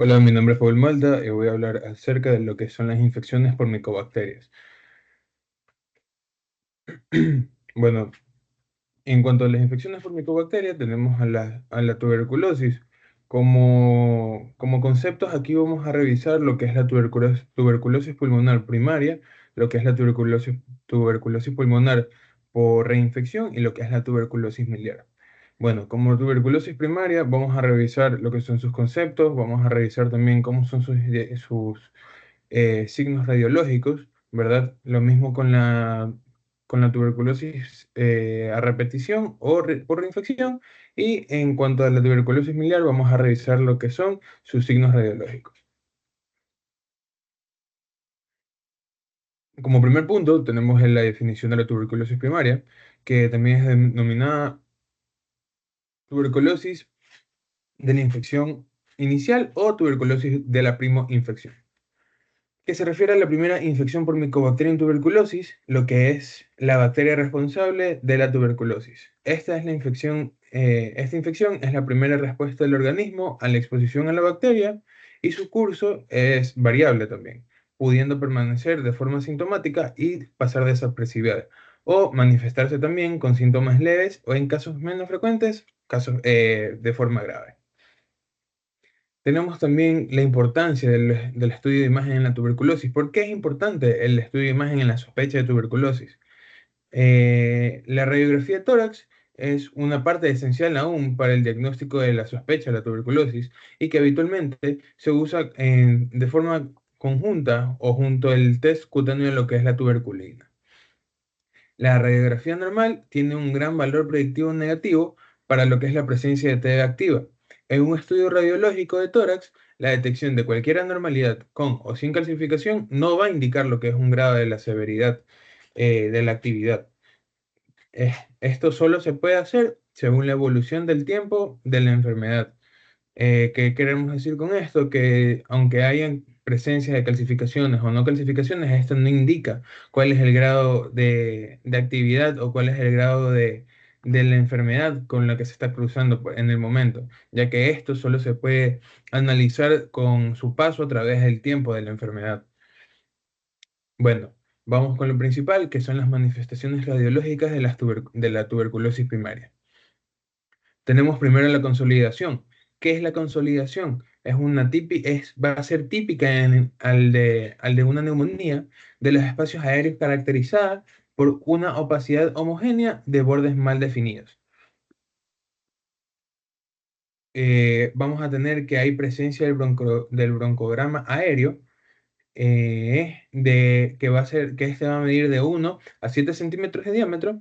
Hola, mi nombre es Paul Malta y voy a hablar acerca de lo que son las infecciones por micobacterias. Bueno, en cuanto a las infecciones por micobacterias, tenemos a la tuberculosis. Como conceptos, aquí vamos a revisar lo que es la tuberculosis pulmonar primaria, lo que es la tuberculosis pulmonar por reinfección y lo que es la tuberculosis miliar. Bueno, como tuberculosis primaria, vamos a revisar lo que son sus conceptos, vamos a revisar también cómo son sus signos radiológicos, ¿verdad? Lo mismo con la tuberculosis a repetición o por reinfección. Y en cuanto a la tuberculosis miliar, vamos a revisar lo que son sus signos radiológicos. Como primer punto, tenemos la definición de la tuberculosis primaria, que también es denominada tuberculosis de la infección inicial o tuberculosis de la primo-infección, que se refiere a la primera infección por Mycobacterium tuberculosis, lo que es la bacteria responsable de la tuberculosis. Esta infección es la primera respuesta del organismo a la exposición a la bacteria y su curso es variable también, pudiendo permanecer de forma sintomática y pasar desapercibida, o manifestarse también con síntomas leves o en casos menos frecuentes, casos de forma grave. Tenemos también la importancia del estudio de imagen en la tuberculosis. ¿Por qué es importante el estudio de imagen en la sospecha de tuberculosis? La radiografía de tórax es una parte esencial aún para el diagnóstico de la sospecha de la tuberculosis y que habitualmente se usa de forma conjunta o junto al test cutáneo de lo que es la tuberculina. La radiografía normal tiene un gran valor predictivo negativo para lo que es la presencia de TB activa. En un estudio radiológico de tórax, la detección de cualquier anormalidad con o sin calcificación no va a indicar lo que es un grado de la severidad de la actividad. Esto solo se puede hacer según la evolución del tiempo de la enfermedad. ¿Qué queremos decir con esto? Que aunque hayan presencia de calcificaciones o no calcificaciones, esto no indica cuál es el grado de actividad o cuál es el grado de la enfermedad con la que se está cruzando en el momento, ya que esto solo se puede analizar con su paso a través del tiempo de la enfermedad. Bueno, vamos con lo principal, que son las manifestaciones radiológicas de la tuberculosis primaria. Tenemos primero la consolidación. ¿Qué es la consolidación? Va a ser típica al de una neumonía de los espacios aéreos caracterizada por una opacidad homogénea de bordes mal definidos. Vamos a tener que hay presencia del broncograma aéreo, que va a ser, que este va a medir de 1 a 7 centímetros de diámetro,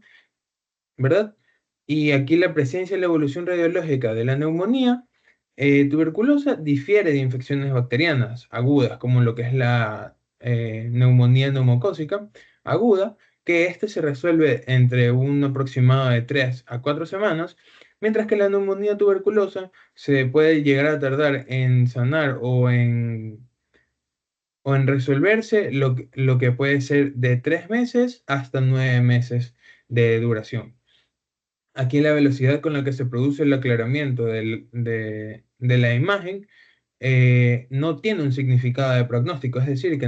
¿verdad? Y aquí la presencia y la evolución radiológica de la neumonía tuberculosa difiere de infecciones bacterianas agudas, como lo que es la neumonía neumocócica aguda, que este se resuelve entre un aproximado de 3 a 4 semanas, mientras que la neumonía tuberculosa se puede llegar a tardar en sanar o en resolverse lo que puede ser de 3 meses hasta 9 meses de duración. Aquí la velocidad con la que se produce el aclaramiento de la imagen no tiene un significado de pronóstico, es decir, que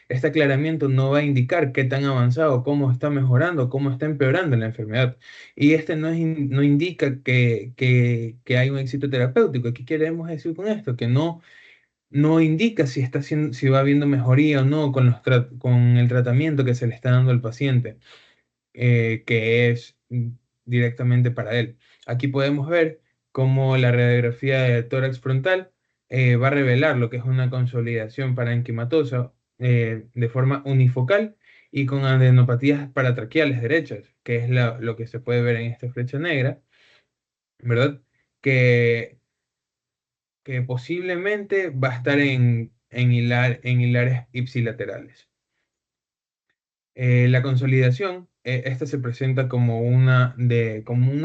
este aclaramiento no va a indicar qué tan avanzado, cómo está mejorando, cómo está empeorando la enfermedad. Y este no indica que hay un éxito terapéutico. ¿Qué queremos decir con esto? Que no indica si va habiendo mejoría o no con el tratamiento que se le está dando al paciente, que es directamente para él. Aquí podemos ver cómo la radiografía de tórax frontal va a revelar lo que es una consolidación parenquimatosa de forma unifocal y con adenopatías paratraqueales derechas, que es lo que se puede ver en esta flecha negra, ¿verdad? Que, que posiblemente va a estar en hilares ipsilaterales. La consolidación, esta se presenta como una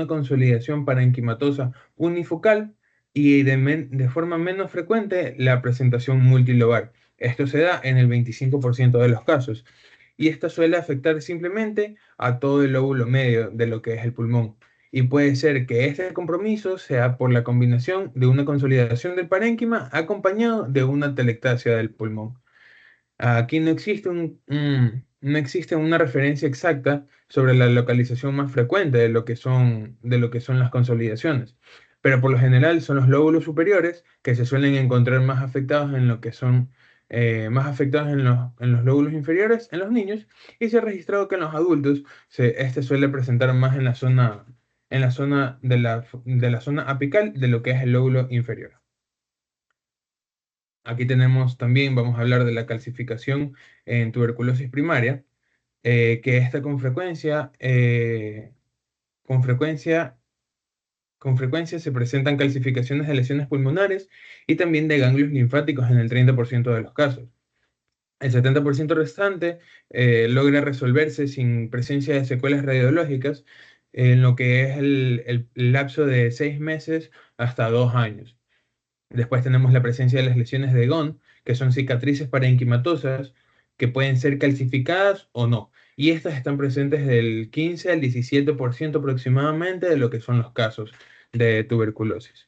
consolidación parenquimatosa unifocal y de forma menos frecuente la presentación multilobar. Esto se da en el 25% de los casos y esta suele afectar simplemente a todo el lóbulo medio de lo que es el pulmón. y puede ser que este compromiso sea por la combinación de una consolidación del parénquima acompañado de una atelectasia del pulmón. Aquí no existe una referencia exacta sobre la localización más frecuente de lo que son las consolidaciones, pero por lo general son los lóbulos superiores que se suelen encontrar más afectados en lo que son más afectados en los lóbulos inferiores en los niños, y se ha registrado que en los adultos este suele presentar más en la zona de la zona apical de lo que es el lóbulo inferior. Aquí tenemos también, vamos a hablar de la calcificación en tuberculosis primaria, que esta con frecuencia, con frecuencia se presentan calcificaciones de lesiones pulmonares y también de ganglios linfáticos en el 30% de los casos. El 70% restante logra resolverse sin presencia de secuelas radiológicas en lo que es el lapso de 6 meses hasta 2 años. Después tenemos la presencia de las lesiones de Gone, que son cicatrices parenquimatosas que pueden ser calcificadas o no. Y estas están presentes del 15 al 17% aproximadamente de lo que son los casos de tuberculosis.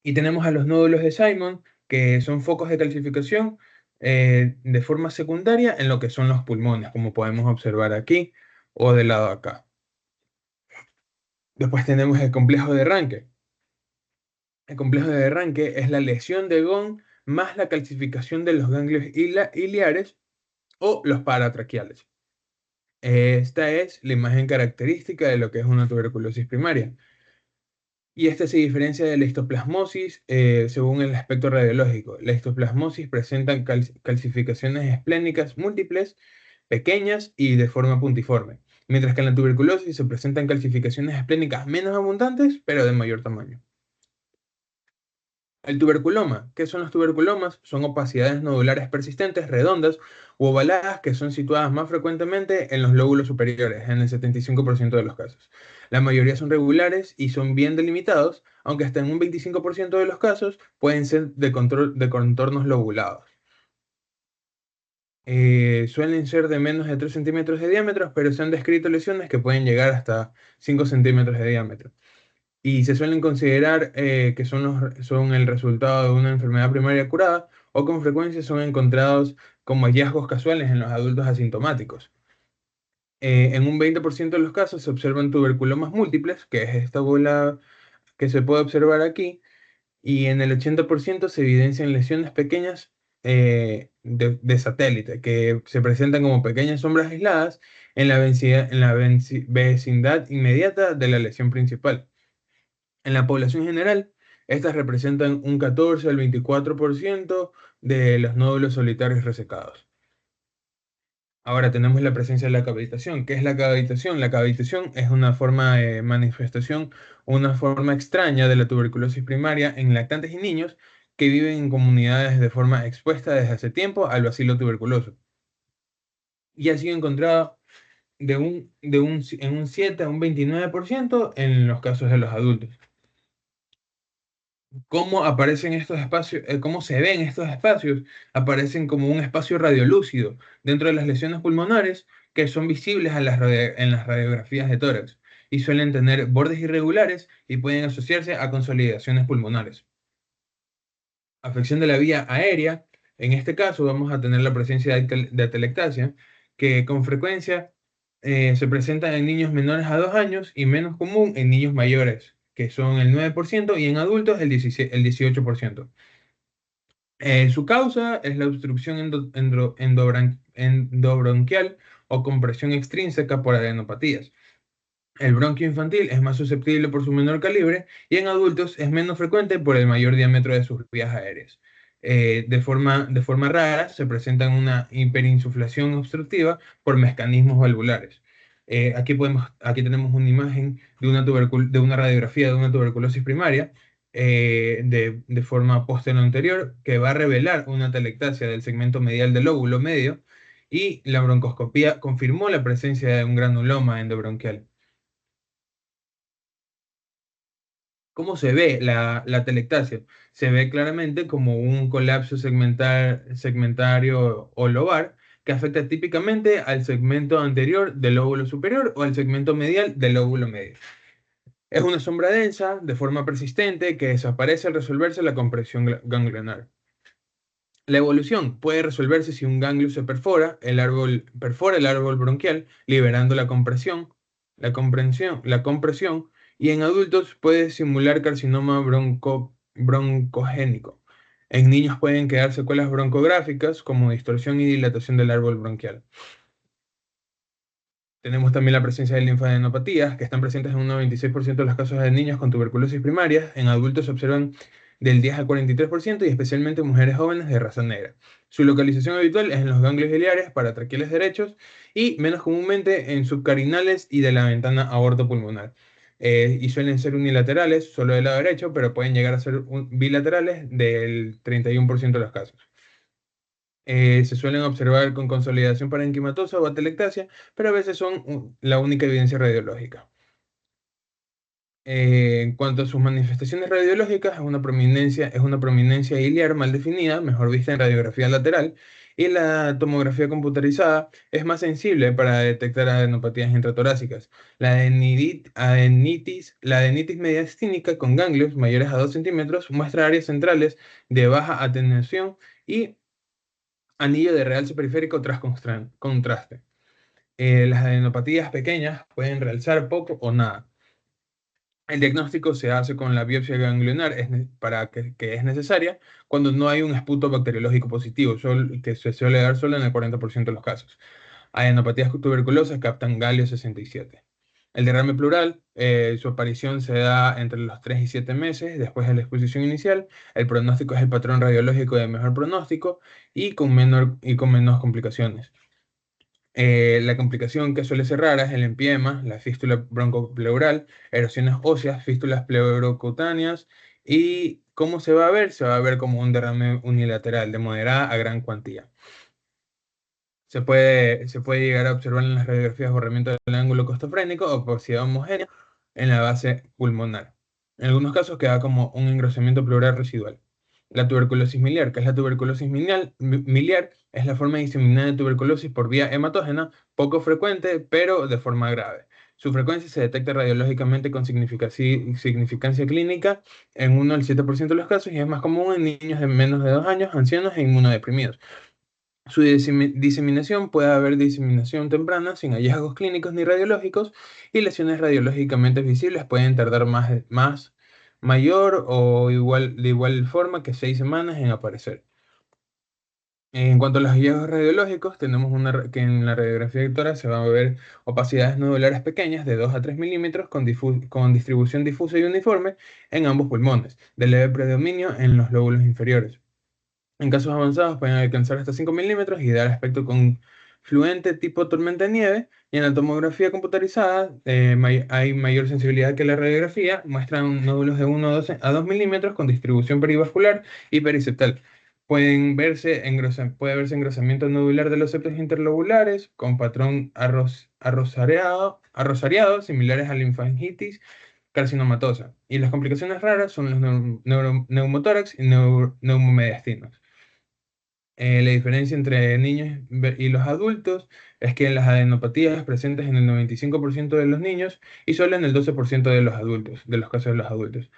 Y tenemos a los nódulos de Simon, que son focos de calcificación de forma secundaria en lo que son los pulmones, como podemos observar aquí o del lado acá. Después tenemos el complejo de Ranke. El complejo de Ranke es la lesión de Gone más la calcificación de los ganglios iliares o los paratraqueales. Esta es la imagen característica de lo que es una tuberculosis primaria. Y esta se diferencia de la histoplasmosis según el aspecto radiológico. La histoplasmosis presenta calcificaciones esplénicas múltiples, pequeñas y de forma puntiforme, mientras que en la tuberculosis se presentan calcificaciones esplénicas menos abundantes, pero de mayor tamaño. El tuberculoma. ¿Qué son los tuberculomas? Son opacidades nodulares persistentes, redondas u ovaladas que son situadas más frecuentemente en los lóbulos superiores, en el 75% de los casos. La mayoría son regulares y son bien delimitados, aunque hasta en un 25% de los casos pueden ser de contornos lobulados. Suelen ser de menos de 3 centímetros de diámetro, pero se han descrito lesiones que pueden llegar hasta 5 centímetros de diámetro y se suelen considerar que son el resultado de una enfermedad primaria curada o con frecuencia son encontrados como hallazgos casuales en los adultos asintomáticos. En un 20% de los casos se observan tuberculomas múltiples, que es esta bola que se puede observar aquí, y en el 80% se evidencian lesiones pequeñas de satélite, que se presentan como pequeñas sombras aisladas en la vecindad inmediata de la lesión principal. En la población general, estas representan un 14 al 24% de los nódulos solitarios resecados. Ahora tenemos la presencia de la cavitación. ¿Qué es la cavitación? La cavitación es una forma de manifestación, una forma extraña de la tuberculosis primaria en lactantes y niños que viven en comunidades de forma expuesta desde hace tiempo al bacilo tuberculoso. Y ha sido encontrado en un 7 a un 29% en los casos de los adultos. ¿Cómo aparecen estos espacios? ¿Cómo se ven estos espacios? Aparecen como un espacio radiolúcido dentro de las lesiones pulmonares que son visibles en las radiografías de tórax y suelen tener bordes irregulares y pueden asociarse a consolidaciones pulmonares. Afección de la vía aérea. En este caso vamos a tener la presencia de atelectasia, que con frecuencia se presenta en niños menores a 2 años y menos común en niños mayores, que son el 9% y en adultos el 18%. Su causa es la obstrucción endobronquial o compresión extrínseca por adenopatías. El bronquio infantil es más susceptible por su menor calibre y en adultos es menos frecuente por el mayor diámetro de sus vías aéreas. De forma rara se presentan una hiperinsuflación obstructiva por mecanismos valvulares. Aquí tenemos una imagen de una radiografía de una tuberculosis primaria de forma posterior que va a revelar una atelectasia del segmento medial del lóbulo medio y la broncoscopía confirmó la presencia de un granuloma endobronquial. ¿Cómo se ve la telectasia? Se ve claramente como un colapso segmentario o lobar que afecta típicamente al segmento anterior del lóbulo superior o al segmento medial del lóbulo medio. Es una sombra densa, de forma persistente, que desaparece al resolverse la compresión ganglionar. La evolución puede resolverse si un ganglio se perfora el árbol bronquial, liberando la compresión, y en adultos puede simular carcinoma broncogénico. En niños pueden quedar secuelas broncográficas como distorsión y dilatación del árbol bronquial. Tenemos también la presencia de linfadenopatías, que están presentes en un 96% de los casos de niños con tuberculosis primaria. En adultos se observan del 10 al 43% y especialmente en mujeres jóvenes de raza negra. Su localización habitual es en los ganglios biliares, paratraqueales derechos y menos comúnmente en subcarinales y de la ventana aortopulmonar. Y suelen ser unilaterales, solo del lado derecho, pero pueden llegar a ser bilaterales del 31% de los casos. Se suelen observar con consolidación parenquimatosa o atelectasia, pero a veces son la única evidencia radiológica. En cuanto a sus manifestaciones radiológicas, es una prominencia iliar mal definida, mejor vista en radiografía lateral, y la tomografía computarizada es más sensible para detectar adenopatías intratorácicas. La adenitis mediastínica con ganglios mayores a 2 centímetros muestra áreas centrales de baja atenuación y anillo de realce periférico tras contraste. Las adenopatías pequeñas pueden realzar poco o nada. El diagnóstico se hace con la biopsia ganglionar que es necesaria cuando no hay un esputo bacteriológico positivo, que se suele dar solo en el 40% de los casos. Adenopatías tuberculosas captan galio 67. El derrame pleural, su aparición se da entre los 3 y 7 meses después de la exposición inicial. El pronóstico es el patrón radiológico de mejor pronóstico y con menos complicaciones. La complicación que suele ser rara es el empiema, la fístula broncopleural, erosiones óseas, fístulas pleurocutáneas. ¿Y cómo se va a ver? Se va a ver como un derrame unilateral de moderada a gran cuantía. Se puede llegar a observar en las radiografías borramiento del ángulo costofrénico o opacidad homogénea en la base pulmonar. En algunos casos queda como un engrosamiento pleural residual. La tuberculosis miliar, que es la tuberculosis miliar, es la forma diseminada de tuberculosis por vía hematógena, poco frecuente, pero de forma grave. Su frecuencia se detecta radiológicamente con significancia clínica en 1 al 7% de los casos y es más común en niños de menos de 2 años, ancianos e inmunodeprimidos. Su diseminación puede haber diseminación temprana sin hallazgos clínicos ni radiológicos y lesiones radiológicamente visibles pueden tardar mayor o de igual forma que 6 semanas en aparecer. En cuanto a los hallazgos radiológicos, tenemos que en la radiografía de tórax se van a ver opacidades nodulares pequeñas de 2 a 3 milímetros con distribución difusa y uniforme en ambos pulmones, de leve predominio en los lóbulos inferiores. En casos avanzados pueden alcanzar hasta 5 milímetros y dar aspecto confluente tipo tormenta de nieve. Y en la tomografía computarizada hay mayor sensibilidad que la radiografía. Muestran nódulos de 1 a 2 milímetros con distribución perivascular y periseptal. Puede verse engrosamiento nodular de los septos interlobulares con patrón arrosariado, similares a linfangitis carcinomatosa. Y las complicaciones raras son los neumotórax y neumomediastinos. La diferencia entre niños y los adultos es que las adenopatías presentes en el 95% de los niños y solo en el 12% de los adultos, de los casos de los adultos.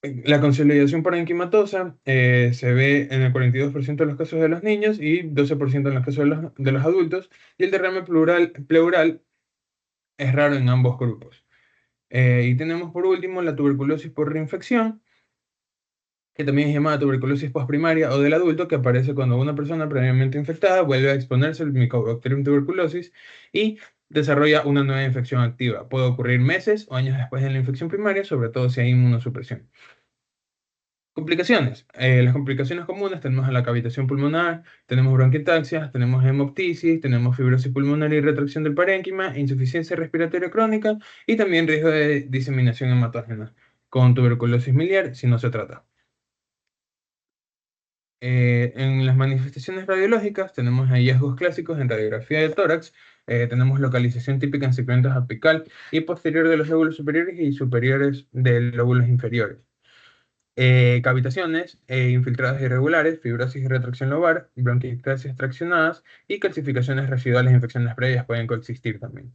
La consolidación parenquimatosa se ve en el 42% de los casos de los niños y 12% en los casos de los adultos, y el derrame pleural es raro en ambos grupos. Y tenemos por último la tuberculosis por reinfección, que también es llamada tuberculosis postprimaria o del adulto, que aparece cuando una persona previamente infectada vuelve a exponerse al Mycobacterium tuberculosis y desarrolla una nueva infección activa. Puede ocurrir meses o años después de la infección primaria, sobre todo si hay inmunosupresión. Complicaciones. Las complicaciones comunes tenemos a la cavitación pulmonar, tenemos bronquiectasia, tenemos hemoptisis, tenemos fibrosis pulmonar y retracción del parénquima, insuficiencia respiratoria crónica y también riesgo de diseminación hematógena con tuberculosis miliar si no se trata. En las manifestaciones radiológicas tenemos hallazgos clásicos en radiografía de tórax, tenemos localización típica en segmentos apical y posterior de los lóbulos superiores y superiores de lóbulos inferiores. Cavitaciones, infiltrados irregulares, fibrosis y retracción lobar, bronquiectasias traccionadas y calcificaciones residuales e infecciones previas pueden coexistir también.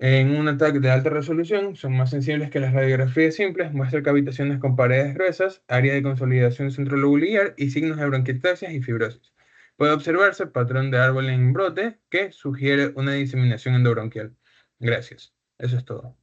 En un ataque de alta resolución son más sensibles que las radiografías simples, muestra cavitaciones con paredes gruesas, área de consolidación centrolobular y signos de bronquiectasias y fibrosis. Puede observarse patrón de árbol en brote que sugiere una diseminación endobronquial. Gracias. Eso es todo.